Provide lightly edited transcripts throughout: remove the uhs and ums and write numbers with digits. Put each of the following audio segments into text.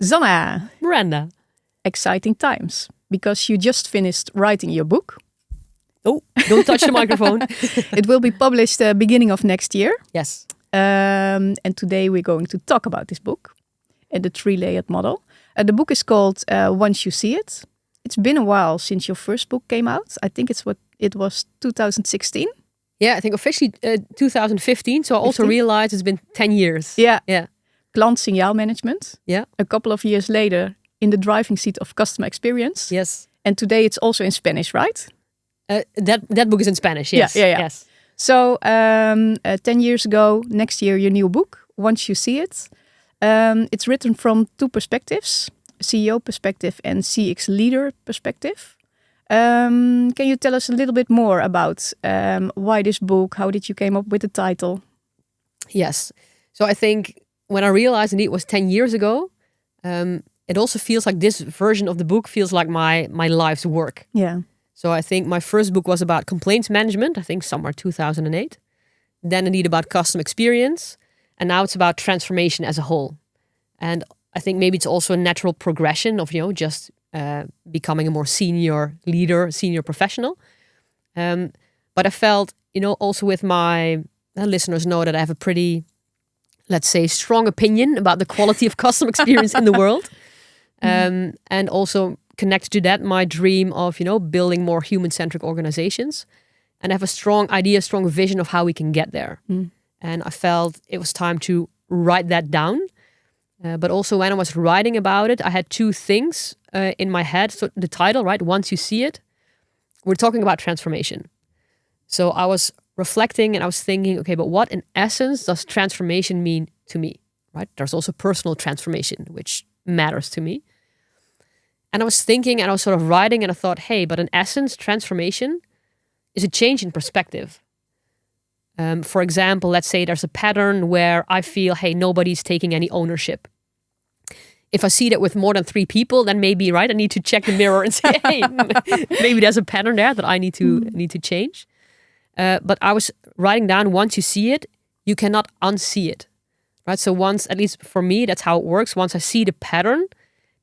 Zanna, Miranda. exciting times because you just finished writing your book. Oh, don't touch the microphone. It will be published beginning of next year. Yes. And today we're going to talk about this book and the three-layered model. The book is called Once You See It. It's been a while since your first book came out. I think it was 2016. Yeah, I think officially 2015. So I also 15? realized it's been 10 years. Yeah. Yeah. Klantsignaalmanagement. Yeah. A couple of years later, in the driving seat of customer experience. Yes. And today it's also in Spanish, right? That book is in Spanish. Yes. Yeah. Yes. So 10 years ago, next year, your new book, Once You See It. It's written from two perspectives, CEO perspective and CX leader perspective. Can you tell us a little bit more about why this book? How did you came up with the title? Yes. So I think when I realized indeed it was 10 years ago, it also feels like this version of the book feels like my life's work. Yeah. So I think my first book was about complaints management, I think somewhere 2008. Then indeed about customer experience. And now it's about transformation as a whole. And I think maybe it's also a natural progression of, just becoming a more senior leader, senior professional. But I felt, also with my listeners know that I have a pretty, let's say, strong opinion about the quality of customer experience in the world. And also connected to that, my dream of, building more human-centric organizations. And I have a strong idea, strong vision of how we can get there. And I felt it was time to write that down. But also when I was writing about it, I had two things in my head. So the title, right? Once You See It, we're talking about transformation. So I was reflecting and I was thinking, okay, but what in essence does transformation mean to me, right? There's also personal transformation, which matters to me. And I was thinking and I was sort of writing and I thought, hey, but in essence, transformation is a change in perspective. For example, let's say there's a pattern where I feel, hey, nobody's taking any ownership. If I see that with more than 3 people, then maybe, right, I need to check the mirror and say, hey, maybe there's a pattern there that I need to change. But I was writing down, once you see it, you cannot unsee it, right? So once, at least for me, that's how it works. Once I see the pattern,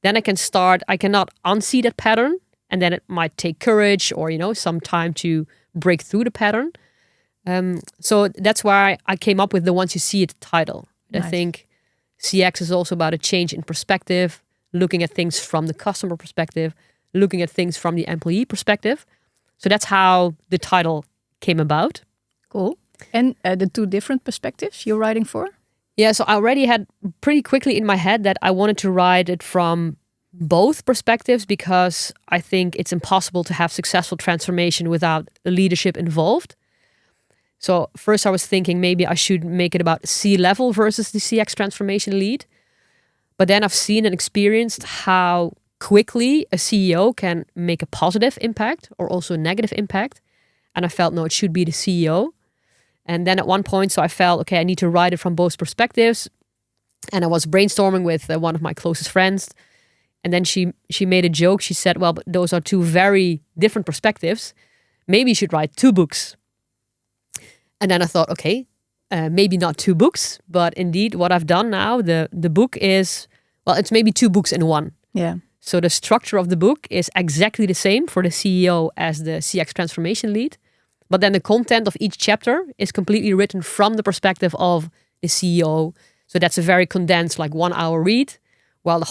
then I cannot unsee that pattern. And then it might take courage or, some time to break through the pattern. So that's why I came up with the Once You See It title. Nice. I think CX is also about a change in perspective, looking at things from the customer perspective, looking at things from the employee perspective. So that's how the title came about. Cool. And the two different perspectives you're writing for? Yeah, so I already had pretty quickly in my head that I wanted to write it from both perspectives because I think it's impossible to have successful transformation without leadership involved. So first I was thinking maybe I should make it about C-level versus the CX transformation lead. But then I've seen and experienced how quickly a CEO can make a positive impact or also a negative impact. And I felt, no, it should be the CEO. And then at one point, so I felt, okay, I need to write it from both perspectives. And I was brainstorming with one of my closest friends. And then she made a joke. She said, well, but those are two very different perspectives. Maybe you should write 2 books. And then I thought, okay, maybe not 2 books, but indeed what I've done now, the book is, well, it's maybe 2 books in one. Yeah. So the structure of the book is exactly the same for the CEO as the CX transformation lead. But then the content of each chapter is completely written from the perspective of the CEO. So that's a very condensed, like 1-hour read, while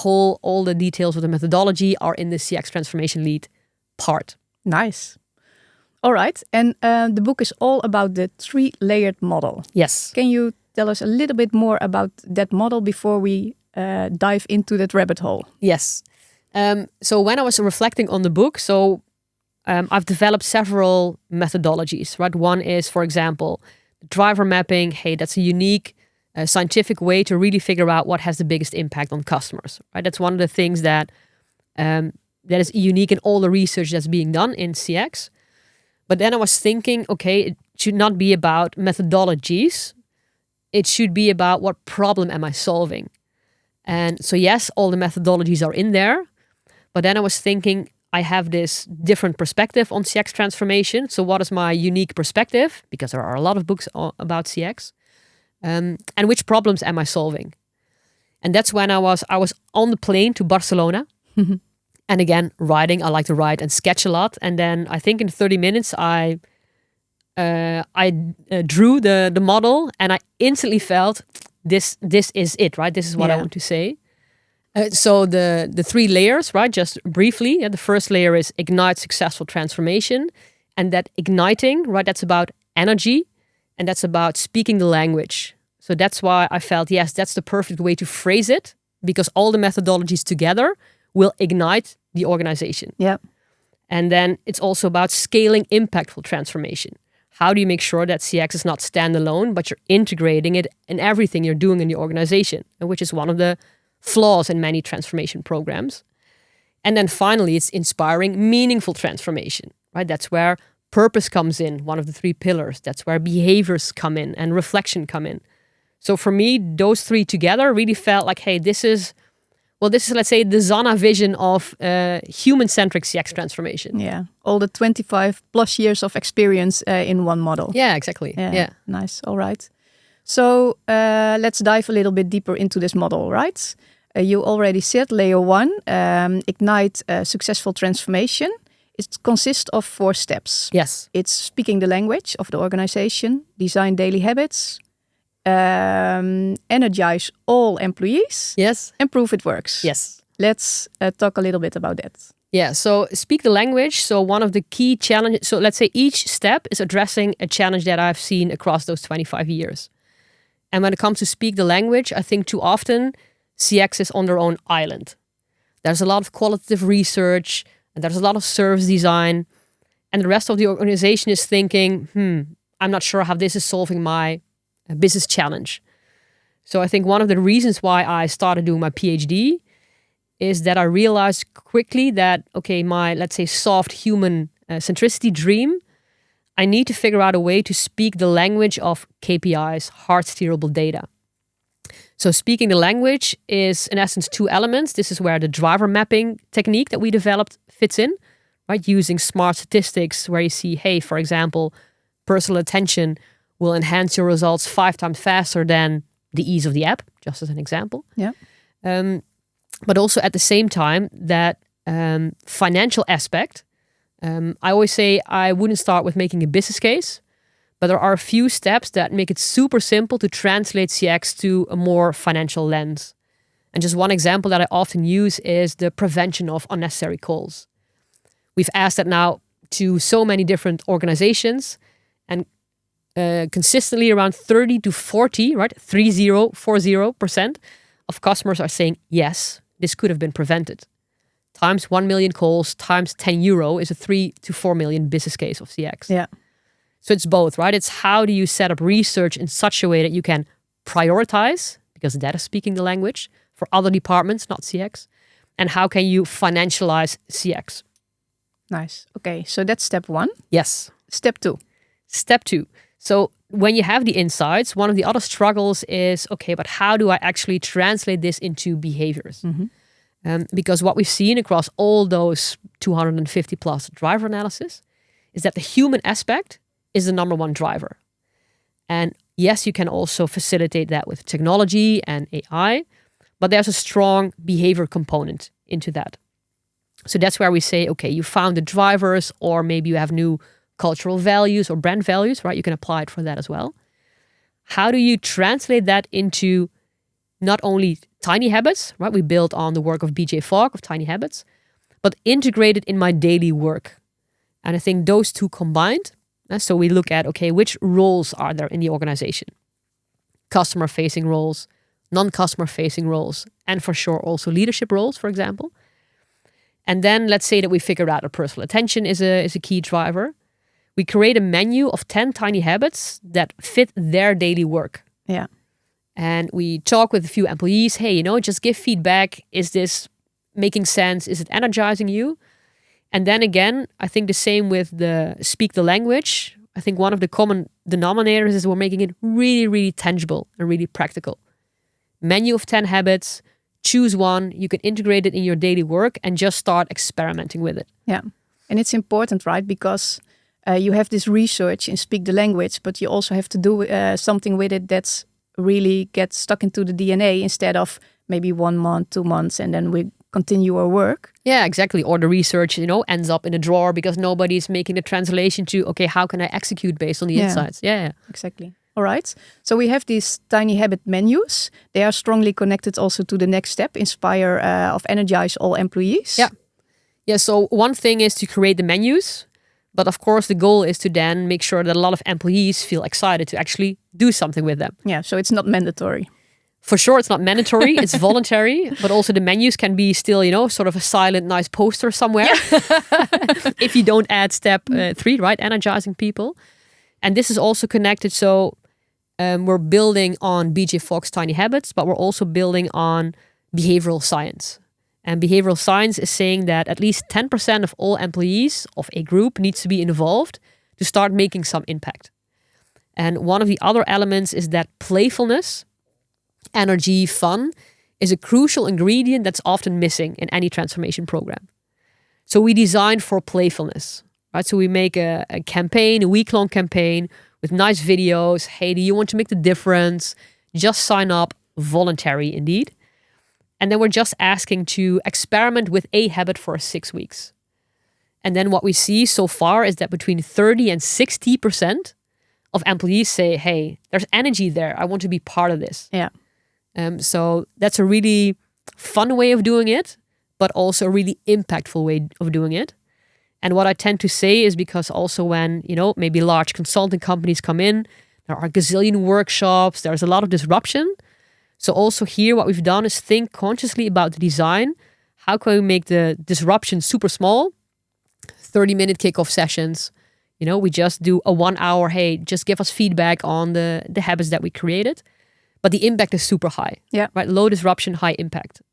all the details of the methodology are in the CX transformation lead part. Nice. All right. And the book is all about the 3-layered model. Yes. Can you tell us a little bit more about that model before we dive into that rabbit hole? Yes. So when I was reflecting on the book, I've developed several methodologies, right? One is, for example, driver mapping. Hey, that's a unique scientific way to really figure out what has the biggest impact on customers, right? That's one of the things that is unique in all the research that's being done in CX. But then I was thinking, okay, it should not be about methodologies. It should be about what problem am I solving? And so yes, all the methodologies are in there. But then I was thinking, I have this different perspective on CX transformation. So what is my unique perspective? Because there are a lot of books about CX. And which problems am I solving? And that's when I was on the plane to Barcelona. And again, writing, I like to write and sketch a lot. And then I think in 30 minutes, I drew the model, and I instantly felt this is it, right? This is what I want to say. So the 3 layers, right? Just briefly, the first layer is ignite successful transformation. And that igniting, right? That's about energy, and that's about speaking the language. So that's why I felt, yes, that's the perfect way to phrase it, because all the methodologies together will ignite the organization. Yeah. And then it's also about scaling impactful transformation. How do you make sure that CX is not standalone, but you're integrating it in everything you're doing in the organization, which is one of the flaws in many transformation programs. And then finally, it's inspiring meaningful transformation, right? That's where purpose comes in, one of the 3 pillars. That's where behaviors come in and reflection come in. So for me, those 3 together really felt like, hey, this is, let's say, the Zanna vision of human-centric CX transformation. Yeah, all the 25 plus years of experience in one model. Yeah, exactly. Yeah. Nice. All right. So let's dive a little bit deeper into this model, right? You already said layer 1, ignite successful transformation. It consists of 4 steps. Yes. It's speaking the language of the organization, design daily habits, energize all employees. Yes. And prove it works. Yes. Let's talk a little bit about that. Yeah, so speak the language. So one of the key challenges, so let's say each step is addressing a challenge that I've seen across those 25 years. And when it comes to speak the language, I think too often CX is on their own island. There's a lot of qualitative research, and there's a lot of service design, and the rest of the organization is thinking, I'm not sure how this is solving my business challenge. So I think one of the reasons why I started doing my PhD is that I realized quickly that, okay, my, let's say, soft human centricity dream, I need to figure out a way to speak the language of KPIs, hard steerable data. So speaking the language is, in essence, 2 elements. This is where the driver mapping technique that we developed fits in, right? Using smart statistics where you see, hey, for example, personal attention will enhance your results 5 times faster than the ease of the app, just as an example. Yeah. But also at the same time, that financial aspect, I always say I wouldn't start with making a business case, but there are a few steps that make it super simple to translate CX to a more financial lens. And just one example that I often use is the prevention of unnecessary calls. We've asked that now to so many different organizations, and consistently around 30 to 40, right? 40% of customers are saying, yes, this could have been prevented. Times 1 million calls times €10 is a 3 to 4 million business case of CX. Yeah. So it's both, right? It's how do you set up research in such a way that you can prioritize, because that is speaking the language, for other departments, not CX. And how can you financialize CX? Nice. Okay, so that's step 1. Yes. Step 2. Step 2. So when you have the insights, one of the other struggles is, okay, but how do I actually translate this into behaviors? Because what we've seen across all those 250 plus driver analysis is that the human aspect is the number 1 driver. And yes, you can also facilitate that with technology and AI, but there's a strong behavior component into that. So that's where we say, okay, you found the drivers, or maybe you have new cultural values or brand values, right? You can apply it for that as well. How do you translate that into not only tiny habits, right? We build on the work of BJ Fogg of Tiny Habits, but integrate it in my daily work. And I think those 2 combined, so we look at, okay, which roles are there in the organization? Customer-facing roles, non-customer-facing roles, and for sure also leadership roles, for example. And then let's say that we figured out that personal attention is a key driver. We create a menu of 10 tiny habits that fit their daily work. Yeah. And we talk with a few employees, hey, just give feedback. Is this making sense? Is it energizing you? And then again, I think the same with the speak the language. I think one of the common denominators is we're making it really, really tangible and really practical. Menu of 10 habits, choose one, you can integrate it in your daily work and just start experimenting with it. Yeah. And it's important, right? Because you have this research in speak the language, but you also have to do something with it that's really gets stuck into the DNA instead of maybe 1 month, 2 months, and then we continue our work. Yeah, exactly. Or the research, ends up in a drawer because nobody's making a translation to, okay, how can I execute based on the insights? Yeah. Exactly. All right. So we have these tiny habit menus. They are strongly connected also to the next step, inspire of energize all employees. Yeah. Yeah. So one thing is to create the menus, but of course the goal is to then make sure that a lot of employees feel excited to actually do something with them. Yeah. So it's not mandatory. For sure, it's not mandatory, it's voluntary, but also the menus can be still, sort of a silent, nice poster somewhere. If you don't add step 3, right? Energizing people. And this is also connected. So we're building on BJ Fogg's Tiny Habits, but we're also building on behavioral science. And behavioral science is saying that at least 10% of all employees of a group needs to be involved to start making some impact. And one of the other elements is that playfulness, energy, fun is a crucial ingredient that's often missing in any transformation program. So we design for playfulness, right? So we make a campaign, a week-long campaign with nice videos. Hey, do you want to make the difference? Just sign up, voluntary indeed. And then we're just asking to experiment with a habit for 6 weeks. And then what we see so far is that between 30 and 60% of employees say, hey, there's energy there. I want to be part of this. Yeah. So that's a really fun way of doing it, but also a really impactful way of doing it. And what I tend to say is because also when, maybe large consulting companies come in, there are a gazillion workshops, there's a lot of disruption. So also here, what we've done is think consciously about the design. How can we make the disruption super small? 30-minute kickoff sessions. We just do a 1 hour, hey, just give us feedback on the habits that we created. But the impact is super high. Yeah. Right? Low disruption, high impact.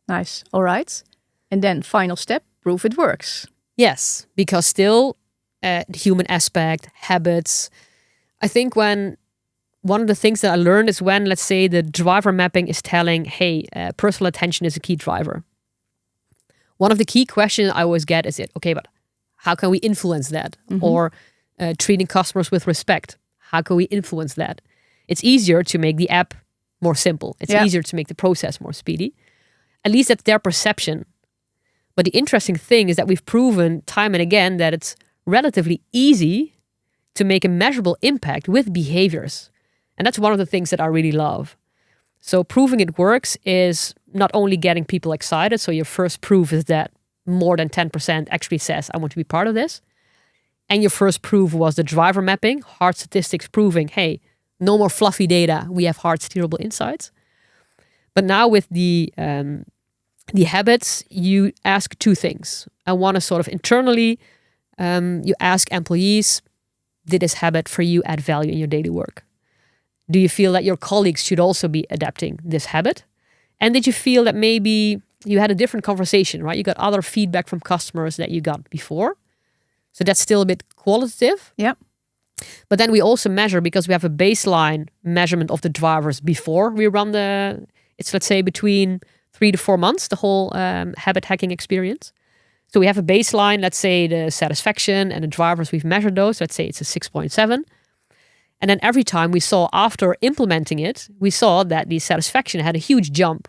Nice. All right. And then final step, prove it works. Yes, because still the human aspect, habits. I think one of the things that I learned is when, let's say, the driver mapping is telling, hey, personal attention is a key driver. One of the key questions I always get is okay, but how can we influence that? Mm-hmm. Or treating customers with respect. How can we influence that? It's easier to make the app more simple. It's easier to make the process more speedy. At least that's their perception. But the interesting thing is that we've proven time and again that it's relatively easy to make a measurable impact with behaviors. And that's one of the things that I really love. So proving it works is not only getting people excited. So your first proof is that more than 10% actually says, I want to be part of this. And your first proof was the driver mapping, hard statistics proving, hey, no more fluffy data. We have hard steerable insights. But now with the habits, you ask 2 things. I want to sort of internally, you ask employees, did this habit for you add value in your daily work? Do you feel that your colleagues should also be adapting this habit? And did you feel that maybe you had a different conversation, right? You got other feedback from customers that you got before. So that's still a bit qualitative. Yeah. But then we also measure because we have a baseline measurement of the drivers before we run it's let's say between 3 to 4 months, the whole habit hacking experience. So we have a baseline, let's say the satisfaction and the drivers, we've measured those. Let's say it's a 6.7. And then every time we saw after implementing it, we saw that the satisfaction had a huge jump.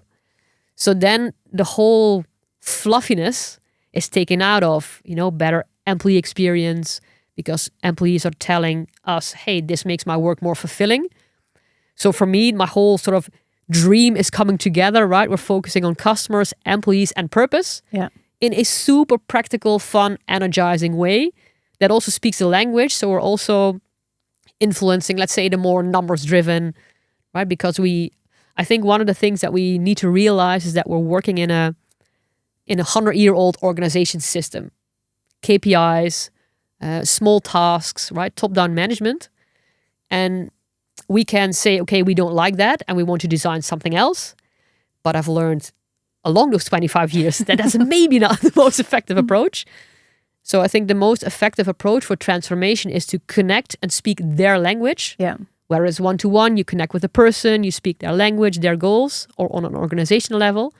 So then the whole fluffiness is taken out of, better employee experience, because employees are telling us, hey, this makes my work more fulfilling. So for me, my whole sort of dream is coming together, right? We're focusing on customers, employees, and purpose in a super practical, fun, energizing way that also speaks the language. So we're also influencing, let's say, the more numbers-driven, right? Because I think one of the things that we need to realize is that we're working in a 100-year-old organization system. KPIs, small tasks, right? Top-down management. And we can say, okay, we don't like that and we want to design something else. But I've learned along those 25 years that that's maybe not the most effective approach. So I think the most effective approach for transformation is to connect and speak their language. Yeah. Whereas one-to-one, you connect with the person, you speak their language, their goals, or on an organizational level.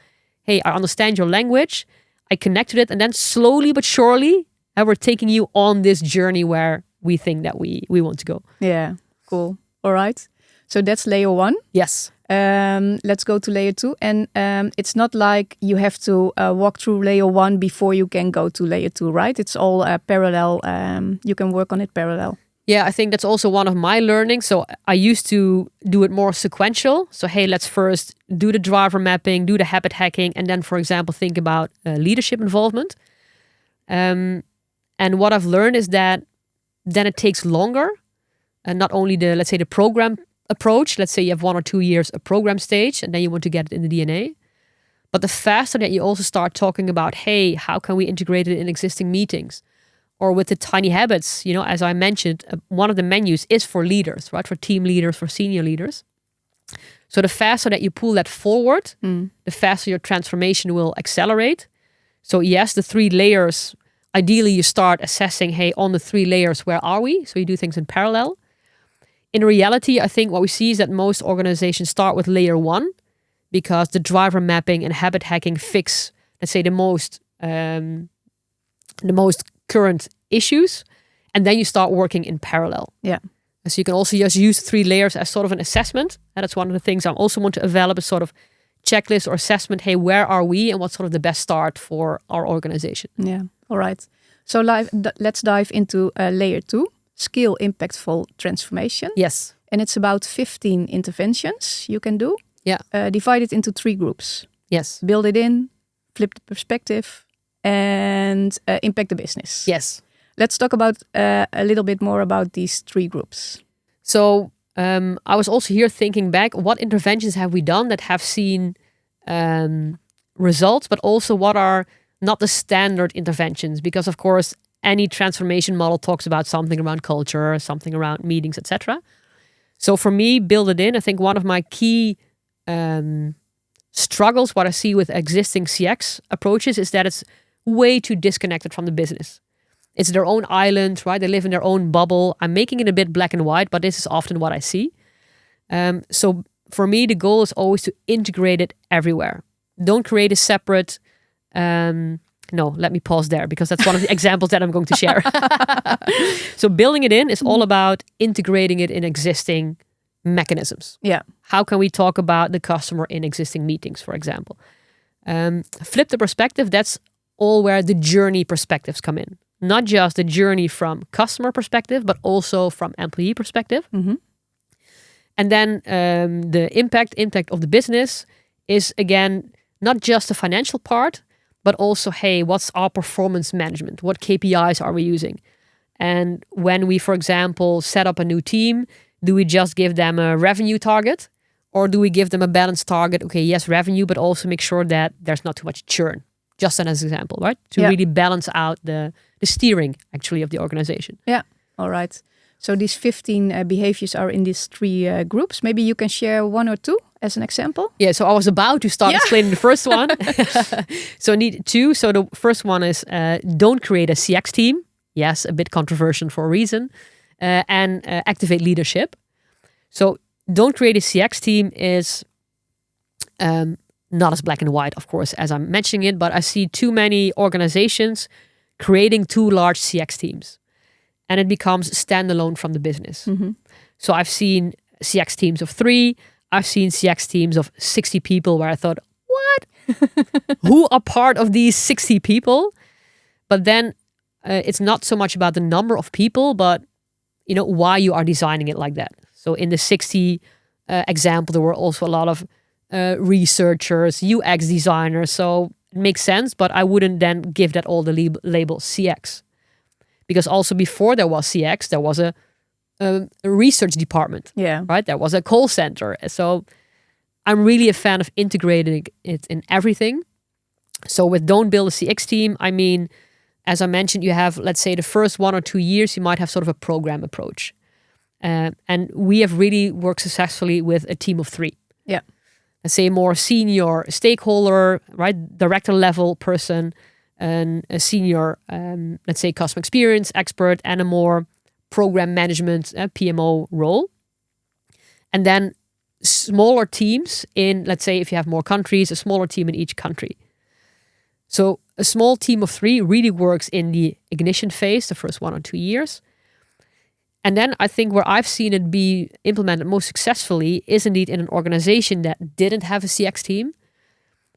Hey, I understand your language. I connect with it. And then slowly but surely, we're taking you on this journey where we think that we want to go. Yeah, cool. All right. So that's layer 1. Yes. Let's go to layer 2. And it's not like you have to walk through layer 1 before you can go to layer 2, right? It's all parallel. You can work on it parallel. Yeah, I think that's also one of my learnings. So I used to do it more sequential. So, hey, let's first do the driver mapping, do the habit hacking, and then, for example, think about leadership involvement. And what I've learned is that then it takes longer. And not only let's say the program approach, let's say you have 1 or 2 years a program stage, and then you want to get it in the DNA. But the faster that you also start talking about, hey, how can we integrate it in existing meetings? Or with the tiny habits, as I mentioned, one of the menus is for leaders, right? For team leaders, for senior leaders. So the faster that you pull that forward, the faster your transformation will accelerate. So yes, the 3 layers, ideally you start assessing, hey, on the 3 layers, where are we? So you do things in parallel. In reality, I think what we see is that most organizations start with layer 1 because the driver mapping and habit hacking fix, let's say, the most current issues, and then you start working in parallel. Yeah. So you can also just use 3 layers as sort of an assessment. And that's one of the things I also want to develop, a sort of checklist or assessment. Hey, where are we, and what's sort of the best start for our organization? Yeah. All right. So let's dive into layer 2, scale impactful transformation. Yes. And it's about 15 interventions you can do. Yeah. Divide it into 3 groups. Yes. Build it in, flip the perspective, and impact the business. Yes. Let's talk about a little bit more about these 3 groups. So I was also here thinking back, what interventions have we done that have seen results, but also what are not the standard interventions? Because of course, any transformation model talks about something around culture, something around meetings, etc. So for me, build it in. I think one of my key struggles, what I see with existing CX approaches, is that it's way too disconnected from the business. It's their own island, right? They live in their own bubble. I'm making it a bit black and white, but this is often what I see. So for me, the goal is always to integrate it everywhere. Don't create a separate... no, let me pause there, because that's one of the examples that I'm going to share. So building it in is all about integrating it in existing mechanisms. Yeah. How can we talk about the customer in existing meetings, for example? Flip the perspective, that's all where the journey perspectives come in. Not just the journey from customer perspective, but also from employee perspective. Mm-hmm. And then the impact of the business is, again, not just the financial part, but also, hey, what's our performance management? What KPIs are we using? And when we, for example, set up a new team, do we just give them a revenue target? Or do we give them a balanced target? Okay, yes, revenue, but also make sure that there's not too much churn. Just as an example, right? To really balance out the steering, actually, of the organization. Yeah, all right. So these 15 behaviors are in these 3 groups. Maybe you can share 1 or 2 as an example. Yeah, so I was about to start explaining the first one. So I need 2. So the first one is don't create a CX team. Yes, a bit controversial for a reason. And activate leadership. So don't create a CX team is not as black and white, of course, as I'm mentioning it, but I see too many organizations creating too large CX teams. And it becomes standalone from the business. Mm-hmm. So I've seen CX teams of 3. I've seen CX teams of 60 people where I thought, what? Who are part of these 60 people? But then it's not so much about the number of people, but why you are designing it like that. So in the 60 example, there were also a lot of researchers, UX designers. So it makes sense, but I wouldn't then give that all the label CX. Because also before there was CX, there was a research department, right? There was a call center. So I'm really a fan of integrating it in everything. So with don't build a CX team, I mean, as I mentioned, you have, let's say the first 1 or 2 years, you might have sort of a program approach. And we have really worked successfully with a team of 3. Yeah. Let's say more senior stakeholder, right? Director level person, and a senior, let's say, customer experience expert, and a more program management, PMO role. And then smaller teams in, let's say, if you have more countries, a smaller team in each country. So a small team of 3 really works in the ignition phase, the first 1 or 2 years. And then I think where I've seen it be implemented most successfully is indeed in an organization that didn't have a CX team,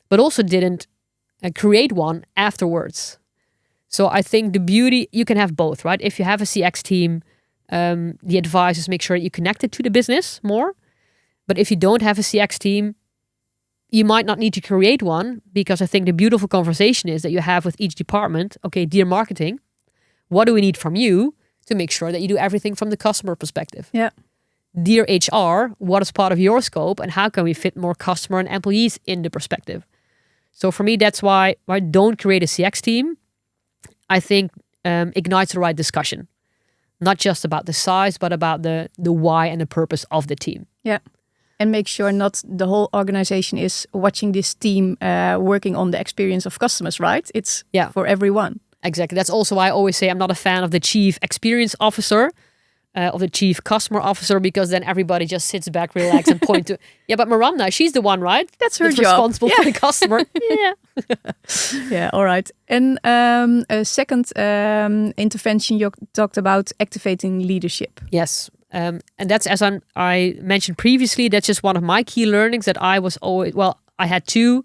but also didn't create one afterwards. So I think the beauty, you can have both, right? If you have a CX team, the advice is make sure you connect it to the business more. But if you don't have a CX team, you might not need to create one, because I think the beautiful conversation is that you have with each department, okay, dear marketing, what do we need from you to make sure that you do everything from the customer perspective? Yeah. Dear HR, what is part of your scope and how can we fit more customer and employees in the perspective? So for me, that's why I don't create a CX team. I think ignites the right discussion, not just about the size, but about the why and the purpose of the team. Yeah. And make sure not the whole organization is watching this team working on the experience of customers, right? It's for everyone. Exactly. That's also why I always say I'm not a fan of the chief experience officer, of the chief customer officer, because then everybody just sits back, relax, and point to, but Miranda, she's the one, right? That's her job. Responsible for the customer. Yeah, all right. And a second intervention, you talked about activating leadership. Yes. And that's, as I mentioned previously, that's just one of my key learnings that I was always, I had two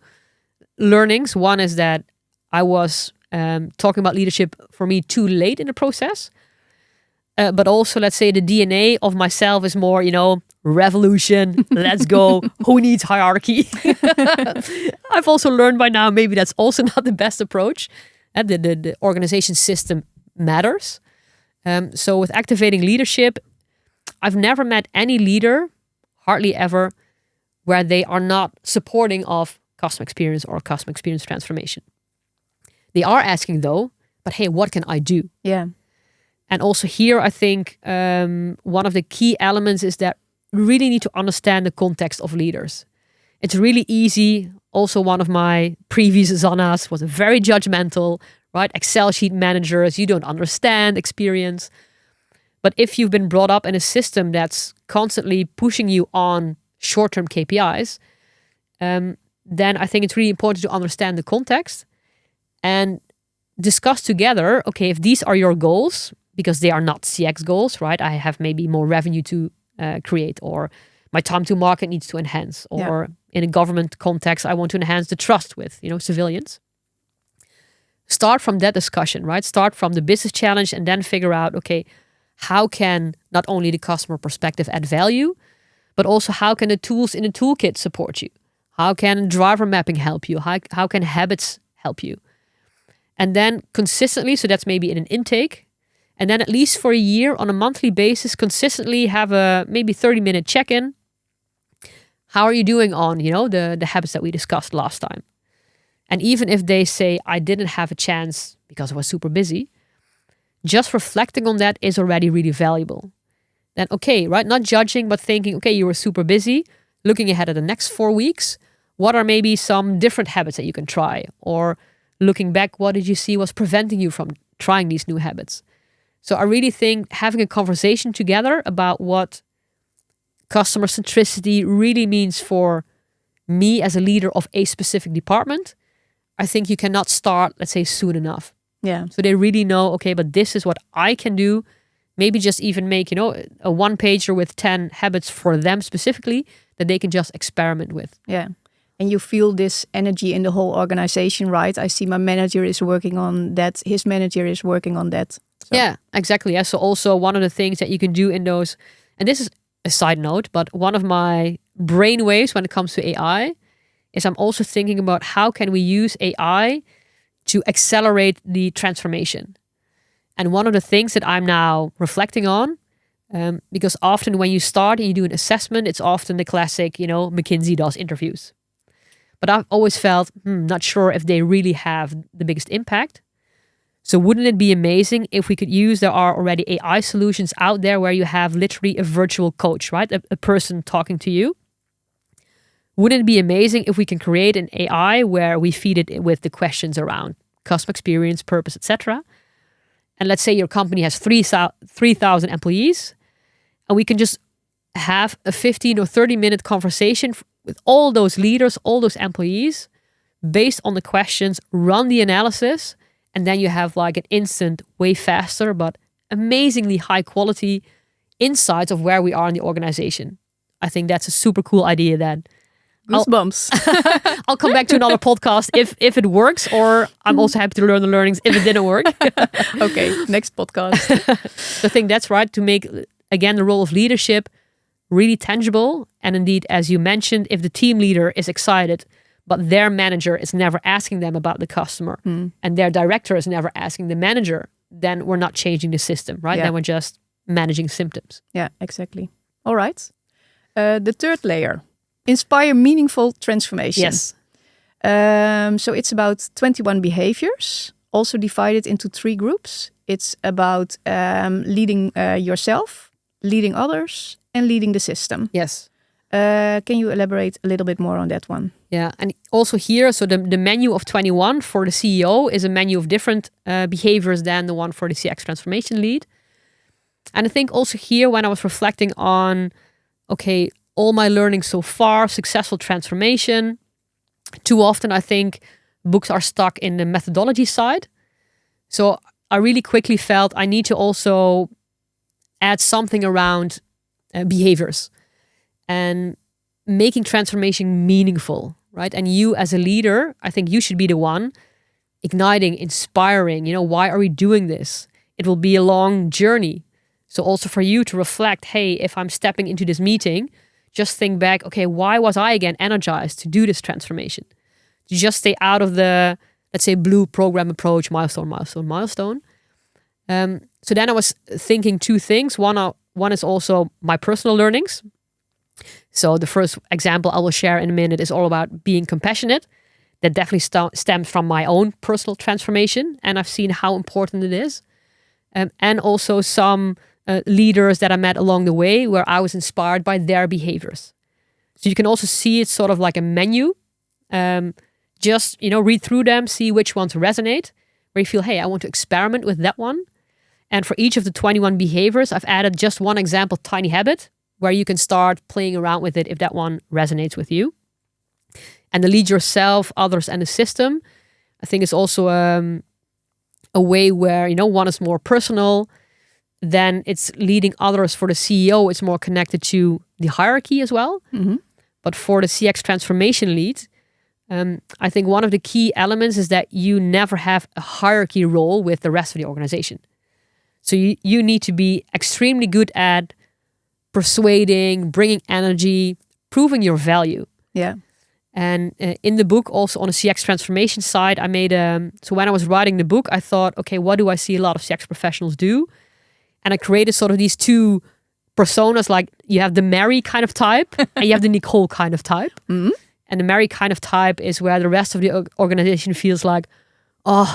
learnings. One is that I was talking about leadership for me too late in the process. But also, let's say the DNA of myself is more, revolution, let's go, who needs hierarchy? I've also learned by now, maybe that's also not the best approach. The organization system matters. So with activating leadership, I've never met any leader, hardly ever, where they are not supporting of customer experience or customer experience transformation. They are asking though, but hey, what can I do? Yeah. And also here, I think one of the key elements is that we really need to understand the context of leaders. It's really easy. Also, one of my previous Zannas was very judgmental, right? Excel sheet managers, you don't understand experience. But if you've been brought up in a system that's constantly pushing you on short-term KPIs, then I think it's really important to understand the context and discuss together, okay, if these are your goals, because they are not CX goals, right? I have maybe more revenue to create, or my time to market needs to enhance, or in a government context, I want to enhance the trust with, civilians. Start from that discussion, right? Start from the business challenge and then figure out, okay, how can not only the customer perspective add value, but also how can the tools in the toolkit support you? How can driver mapping help you? How can habits help you? And then consistently, so that's maybe in an intake, and then at least for a year on a monthly basis, consistently have a maybe 30-minute check-in. How are you doing on, the habits that we discussed last time? And even if they say, I didn't have a chance because I was super busy, just reflecting on that is already really valuable. Then, okay, right? Not judging, but thinking, okay, you were super busy, looking ahead at the next 4 weeks. What are maybe some different habits that you can try? Or looking back, what did you see was preventing you from trying these new habits? So I really think having a conversation together about what customer centricity really means for me as a leader of a specific department, I think you cannot start, let's say, soon enough. Yeah. So they really know, okay, but this is what I can do. Maybe just even make, a one-pager with 10 habits for them specifically that they can just experiment with. Yeah. And you feel this energy in the whole organization, right? I see my manager is working on that. His manager is working on that. So. Yeah, exactly. Yeah. So also one of the things that you can do in those, and this is a side note, but one of my brainwaves when it comes to AI is I'm also thinking about how can we use AI to accelerate the transformation. And one of the things that I'm now reflecting on, because often when you start and you do an assessment, it's often the classic, McKinsey does interviews. But I've always felt, not sure if they really have the biggest impact. So wouldn't it be amazing if we could use, there are already AI solutions out there where you have literally a virtual coach, right? A person talking to you. Wouldn't it be amazing if we can create an AI where we feed it with the questions around customer experience, purpose, etc. And let's say your company has 3,000 employees, and we can just have a 15 or 30-minute conversation with all those leaders, all those employees, based on the questions, run the analysis, and then you have like an instant, way faster, but amazingly high quality insights of where we are in the organization. I think that's a super cool idea that Goosebumps. I'll come back to another podcast if it works, or I'm also happy to learn the learnings if it didn't work. Okay, next podcast. So I think that's right, to make, again, the role of leadership really tangible. And indeed, as you mentioned, if the team leader is excited, but their manager is never asking them about the customer, and their director is never asking the manager, then we're not changing the system, right? Yeah. Then we're just managing symptoms. Yeah, exactly. All right. The third layer, inspire meaningful transformation. Yes. So it's about 21 behaviors, also divided into 3 groups. It's about leading yourself, leading others, and leading the system. Yes. Can you elaborate a little bit more on that one? Yeah, and also here, so the menu of 21 for the CEO is a menu of different behaviors than the one for the CX transformation lead. And I think also here, when I was reflecting on, okay, all my learning so far, successful transformation, too often I think books are stuck in the methodology side. So I really quickly felt I need to also add something around behaviors and making transformation meaningful, right? And you as a leader, I think you should be the one igniting, inspiring, why are we doing this? It will be a long journey. So also for you to reflect, hey, if I'm stepping into this meeting, just think back, okay, why was I again energized to do this transformation? To just stay out of the, let's say, blue program approach, milestone. So then I was thinking 2 things. One is also my personal learnings. So the first example I will share in a minute is all about being compassionate. That definitely stems from my own personal transformation, and I've seen how important it is. And also some leaders that I met along the way where I was inspired by their behaviors. So you can also see it sort of like a menu. Just, read through them, see which ones resonate, where you feel, hey, I want to experiment with that one. And for each of the 21 behaviors, I've added just one example, tiny habit, where you can start playing around with it if that one resonates with you. And the lead yourself, others, and the system, I think is also a way where, one is more personal. Then it's leading others. For the CEO, it's more connected to the hierarchy as well. Mm-hmm. But for the CX transformation lead, I think one of the key elements is that you never have a hierarchy role with the rest of the organization. So you need to be extremely good at persuading, bringing energy, proving your value. Yeah. And in the book, also on the CX transformation side, I made so when I was writing the book, I thought, okay, what do I see a lot of CX professionals do? And I created sort of these 2 personas, like you have the Mary kind of type and you have the Nicole kind of type. Mm-hmm. And the Mary kind of type is where the rest of the organization feels like, oh,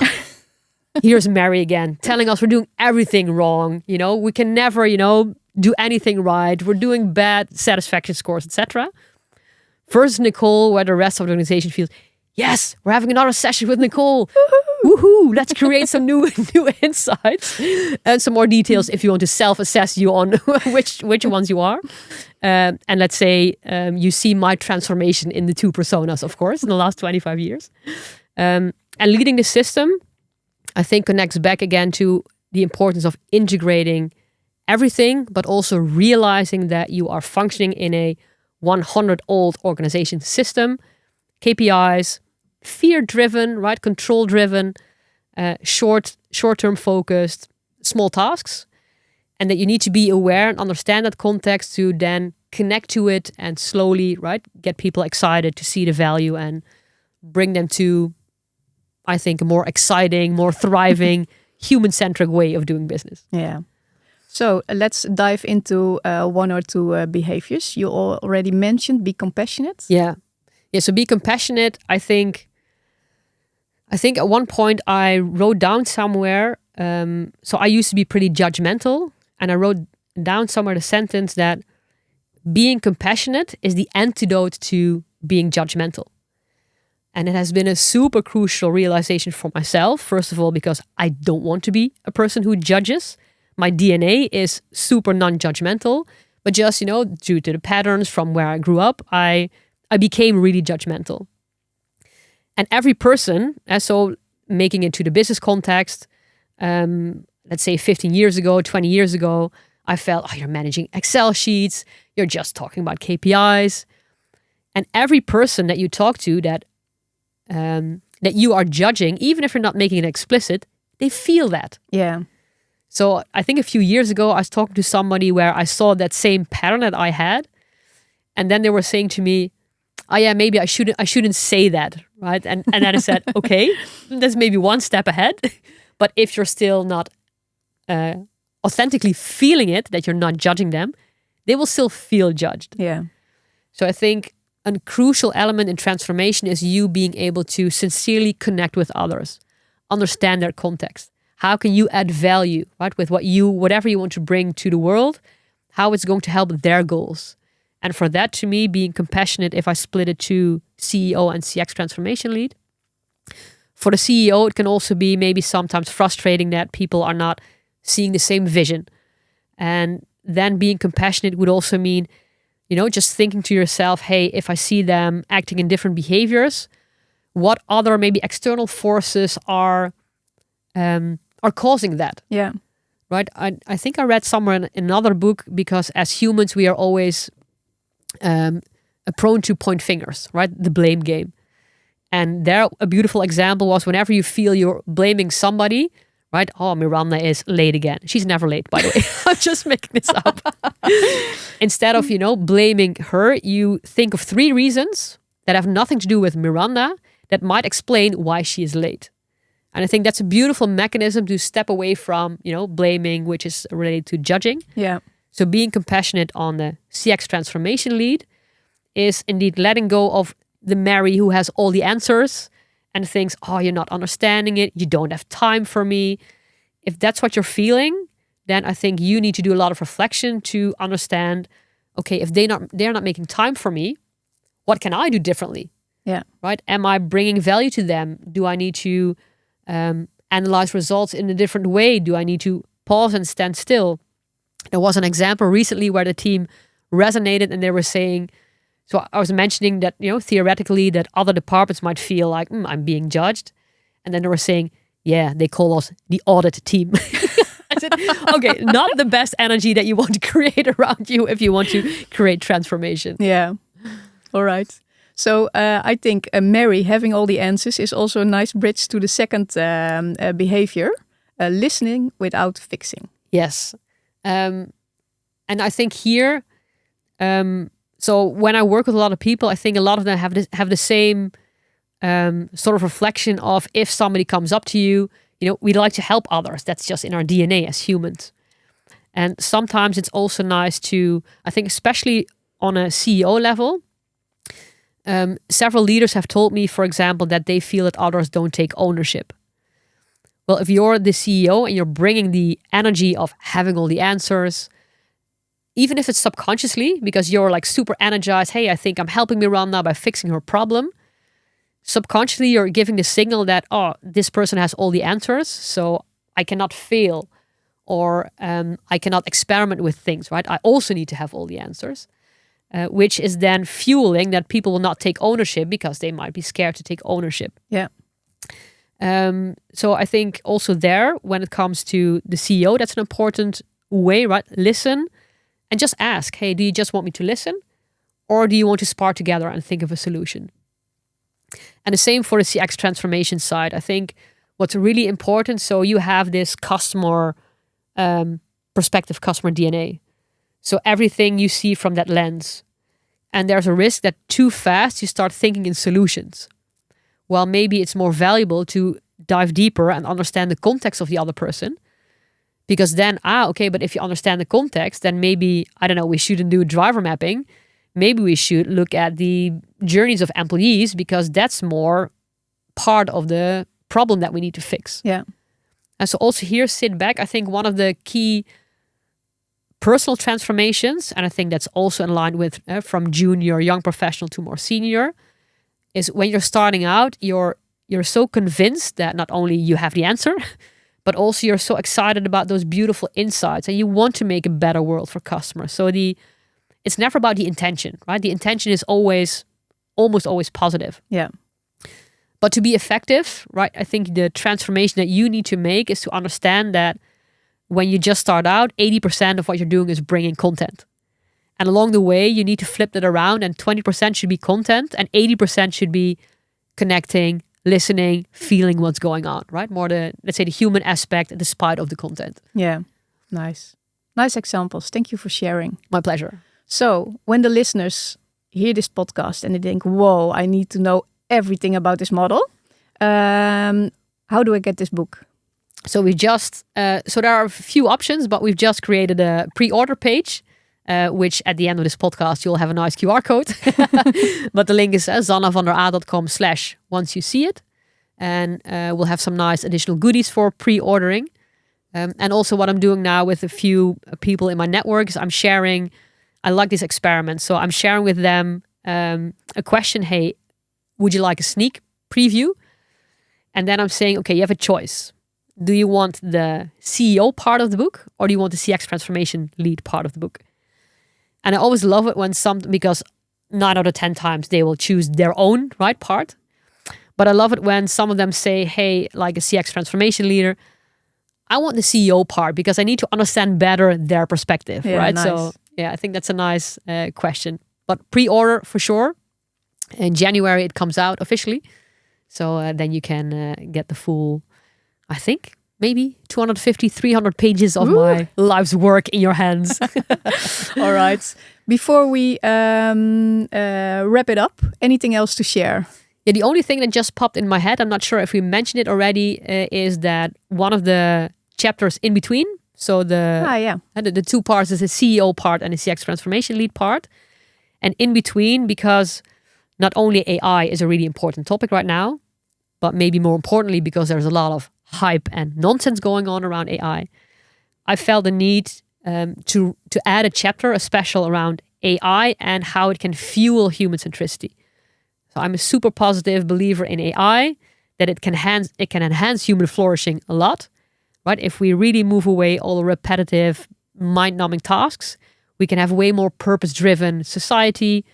here's Mary again, telling us we're doing everything wrong. We can never, do anything right. We're doing bad satisfaction scores, etc. Versus Nicole, where the rest of the organization feels, yes, we're having another session with Nicole. Woohoo! Let's create some new insights and some more details if you want to self-assess you on which ones you are. And let's say you see my transformation in the 2 personas, of course, in the last 25 years. And leading the system, I think, connects back again to the importance of integrating everything, but also realizing that you are functioning in a 100-old organization system, KPIs, fear-driven, right, control-driven, short-term focused, small tasks, and that you need to be aware and understand that context to then connect to it and slowly, right, get people excited to see the value and bring them to, I think, a more exciting, more thriving, human-centric way of doing business. Yeah. So let's dive into 1 or 2 behaviors. You already mentioned be compassionate. Yeah. So be compassionate. I think at one point I wrote down somewhere. So I used to be pretty judgmental, and I wrote down somewhere the sentence that being compassionate is the antidote to being judgmental. And it has been a super crucial realization for myself. First of all, because I don't want to be a person who judges. My DNA is super non-judgmental, but just, due to the patterns from where I grew up, I became really judgmental. And every person, so making it to the business context, let's say 15 years ago, 20 years ago, I felt, oh, you're managing Excel sheets, you're just talking about KPIs. And every person that you talk to that you are judging, even if you're not making it explicit, they feel that. Yeah. So I think a few years ago, I was talking to somebody where I saw that same pattern that I had. And then they were saying to me, oh yeah, maybe I shouldn't say that, right? And then I said, okay, that's maybe one step ahead. But if you're still not authentically feeling it, that you're not judging them, they will still feel judged. Yeah. So I think a crucial element in transformation is you being able to sincerely connect with others, understand their context. How can you add value, right? With whatever you want to bring to the world, how it's going to help their goals. And for that, to me, being compassionate, if I split it to CEO and CX transformation lead. For the CEO, it can also be maybe sometimes frustrating that people are not seeing the same vision. And then being compassionate would also mean, just thinking to yourself, hey, if I see them acting in different behaviors, what other maybe external forces are causing that? Yeah. Right? I think I read somewhere in another book, because as humans, we are always prone to point fingers, right? The blame game. And there, a beautiful example was whenever you feel you're blaming somebody, right? Oh, Miranda is late again. She's never late, by the way. I'm just making this up. Instead of, blaming her, you think of 3 reasons that have nothing to do with Miranda that might explain why she is late. And I think that's a beautiful mechanism to step away from, blaming, which is related to judging. Yeah. So being compassionate on the CX transformation lead is indeed letting go of the Mary who has all the answers and thinks, oh, you're not understanding it. You don't have time for me. If that's what you're feeling, then I think you need to do a lot of reflection to understand, okay, if they're not making time for me, what can I do differently? Yeah. Right? Am I bringing value to them? Do I need to analyze results in a different way? Do I need to pause and stand still? There was an example recently where the team resonated and they were saying, so I was mentioning that, theoretically that other departments might feel like, I'm being judged. And then they were saying, yeah, they call us the audit team. I said, okay, not the best energy that you want to create around you if you want to create transformation. Yeah. All right. So I think Mary having all the answers is also a nice bridge to the second behavior, listening without fixing. Yes. And I think here, so when I work with a lot of people, I think a lot of them have the same sort of reflection of, if somebody comes up to you, we'd like to help others. That's just in our DNA as humans. And sometimes it's also nice to, I think especially on a CEO level, several leaders have told me, for example, that they feel that others don't take ownership. Well, if you're the CEO and you're bringing the energy of having all the answers, even if it's subconsciously, because you're like super energized, hey, I think I'm helping Miranda by fixing her problem. Subconsciously, you're giving the signal that, oh, this person has all the answers, so I cannot fail, or I cannot experiment with things, right? I also need to have all the answers, which is then fueling that people will not take ownership because they might be scared to take ownership. Yeah. So I think also there, when it comes to the CEO, that's an important way, right? Listen and just ask, hey, do you just want me to listen? Or do you want to spar together and think of a solution? And the same for the CX transformation side. I think what's really important, so you have this customer perspective, customer DNA. So everything you see from that lens. And there's a risk that too fast you start thinking in solutions. Well, maybe it's more valuable to dive deeper and understand the context of the other person. Because then, okay, but if you understand the context, then maybe, I don't know, we shouldn't do driver mapping. Maybe we should look at the journeys of employees, because that's more part of the problem that we need to fix. Yeah. And so also here, sit back. I think one of the key personal transformations, and I think that's also in line with from junior, young professional to more senior, is when you're starting out, you're so convinced that not only you have the answer, but also you're so excited about those beautiful insights and you want to make a better world for customers. So it's never about the intention, right? The intention is almost always positive. Yeah. But to be effective, right, I think the transformation that you need to make is to understand that when you just start out, 80% of what you're doing is bringing content. And along the way, you need to flip that around, and 20% should be content and 80% should be connecting, listening, feeling what's going on, right? More let's say the human aspect despite of the content. Yeah, nice. Nice examples. Thank you for sharing. My pleasure. So when the listeners hear this podcast and they think, whoa, I need to know everything about this model, how do I get this book? So we just, so there are a few options, but we've just created a pre-order page, which at the end of this podcast, you'll have a nice QR code. But the link is zannavandera.com/once you see it. And we'll have some nice additional goodies for pre-ordering. And also what I'm doing now with a few people in my network is I'm sharing, I like this experiment. So I'm sharing with them a question, hey, would you like a sneak preview? And then I'm saying, okay, you have a choice. Do you want the CEO part of the book or do you want the CX transformation lead part of the book? And I always love it when because 9 out of 10 times they will choose their own right part. But I love it when some of them say, hey, like a CX transformation leader, I want the CEO part because I need to understand better their perspective, right? Nice. So yeah, I think that's a nice question. But pre-order for sure. In January it comes out officially. So then you can get the full, I think, maybe 250, 300 pages of my life's work in your hands. All right. Before we wrap it up, anything else to share? Yeah, the only thing that just popped in my head, I'm not sure if we mentioned it already, is that one of the chapters in between, so the two parts is the CEO part and the CX transformation lead part. And in between, because not only AI is a really important topic right now, but maybe more importantly, because there's a lot of hype and nonsense going on around AI, I felt the need to add a chapter, a special around AI and how it can fuel human centricity. So I'm a super positive believer in AI, that it can enhance human flourishing a lot, right? If we really move away all the repetitive, mind-numbing tasks, we can have a way more purpose-driven society.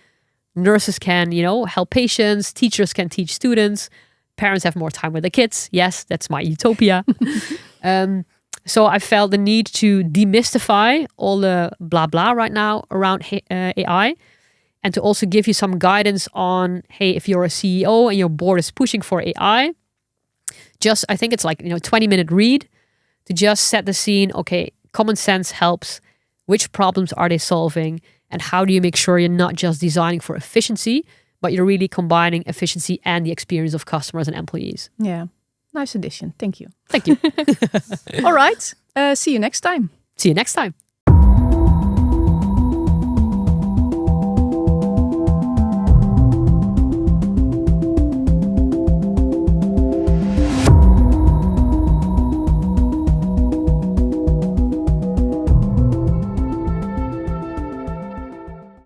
Nurses can, help patients. Teachers can teach students. Parents have more time with their kids. Yes, that's my utopia. So I felt the need to demystify all the blah blah right now around AI, and to also give you some guidance on, hey, if you're a CEO and your board is pushing for AI, I think it's like 20-minute read to just set the scene. Okay, common sense helps. Which problems are they solving? And how do you make sure you're not just designing for efficiency, but you're really combining efficiency and the experience of customers and employees? Yeah, nice addition. Thank you. Thank you. All right. See you next time. See you next time.